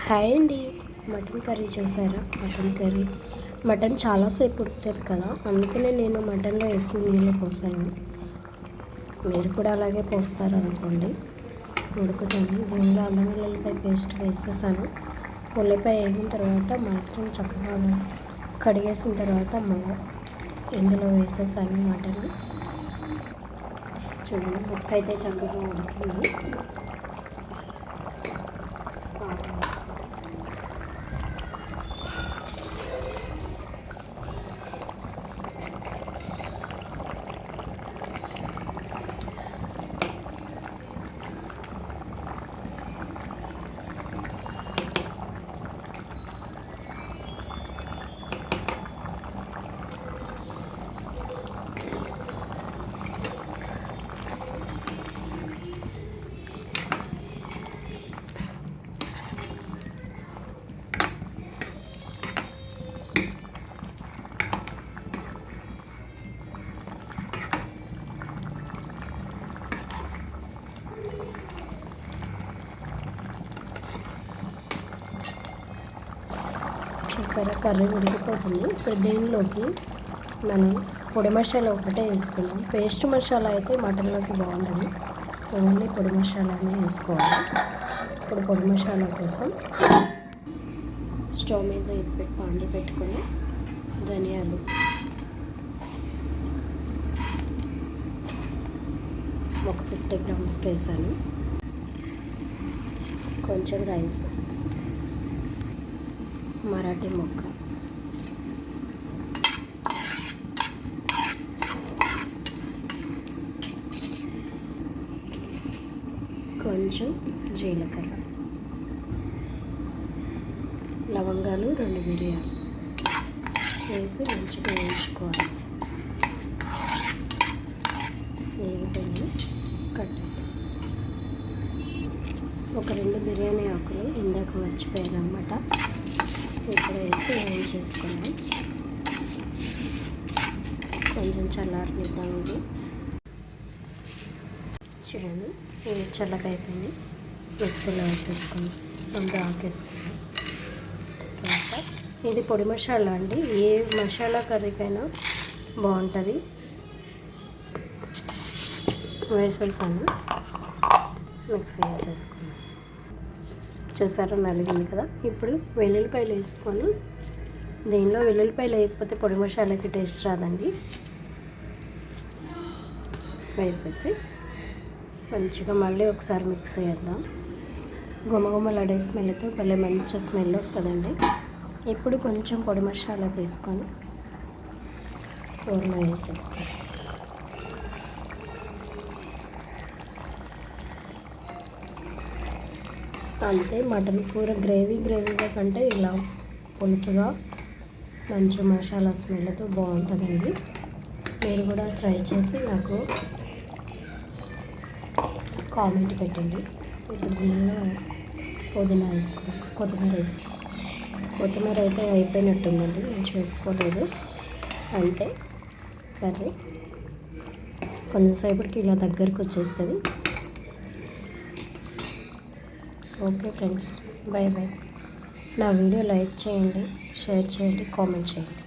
Hi అండి. Mutton curry చూసారా? Mutton చాలాసేపు ఉడుకుతుంది కదా, అందుకనే నేను మటన్లో ఎక్కువ నీళ్ళు పోసాను. మీరు కూడా అలాగే పోస్తారు అనుకోండి. ఉడుకుతుంది. దీనిలో అల్లం వెల్లుల్లిపాయ పేస్ట్ వేసేసాను. ఉల్లిపాయ వేగిన తర్వాత మటన్ చక్కగా కడిగేసిన తర్వాత ఇందులో వేసేసాను మటన్. చూడండి, ముక్క అయితే చక్కగా ఉడికింది. చూసారా, కర్రీ ఉడికిపోతుంది. ఇప్పుడు దీనిలోకి మనం పొడి మసాలా ఒకటే వేసుకున్నాం. పేస్ట్ మసాలా అయితే మటన్లోకి బాగుంటుంది. ఓన్లీ పొడి మసాలానే వేసుకోవాలి. ఇప్పుడు పొడి మసాలా కోసం స్టవ్ మీద పాండి పెట్టుకొని ధనియాలు, ఒక 50 grams వేసాను. కొంచెం రైస్, మరాఠీ మొక్క, కొంచెం జీలకర్ర, లవంగాలు 2 మిరియాలు వేసి మంచిగా వేయించుకోవాలి. వేగిపోయి కట్టండి. ఒక 2 బిర్యానీ ఆకులు ఇందాక మర్చిపోయాను అన్నమాట. ఇప్పుడు వేసి వేయించేసుకున్నాం. కొంచెం చల్లారనిద్దాము. చూడండి, ఇది చల్లగా అయిపోయింది. మిక్సీలో వేసేసుకుని ముందు ఆకేసుకున్నాం. తర్వాత ఇది పొడి మసాలా అండి. ఏ మసాలా కర్రీకైనా బాగుంటుంది. వేసేసాను, మిక్సీ వేసేసుకున్నాం. చూసారా, నలిగింది కదా. ఇప్పుడు వెల్లుల్లిపాయలు వేసుకొని, దీనిలో వెల్లుల్లిపాయలు వేయకపోతే పొడి మసాలాకి టేస్ట్ రాదండి. వేసేసి మంచిగా మళ్ళీ ఒకసారి మిక్స్ చేద్దాం. గుమగుమలాడే స్మెల్తో భలే మంచి స్మెల్ వస్తుందండి. ఇప్పుడు కొంచెం పొడి మసాలా తీసుకొని కూరలో వేసేస్తాం. అంతే, మటన్ కూర గ్రేవీగా కంటే ఇలా పులుసుగా మంచి మసాలా స్మెల్తో బాగుంటుందండి. మీరు కూడా ట్రై చేసి నాకు కామెంట్ పెట్టండి. ఇప్పుడు దీనిలో పుదీనా వేసుకున్నాం, కొత్తిమీర అయితే అయిపోయినట్టుందండి, నేను చూసుకోలేదు. అంతే, కర్రీ కొంచెంసేపటికి ఇలా దగ్గరికి వచ్చేస్తుంది. Okay friends, bye bye. నా వీడియో లైక్ చేయండి, షేర్ చేయండి, కామెంట్ చేయండి.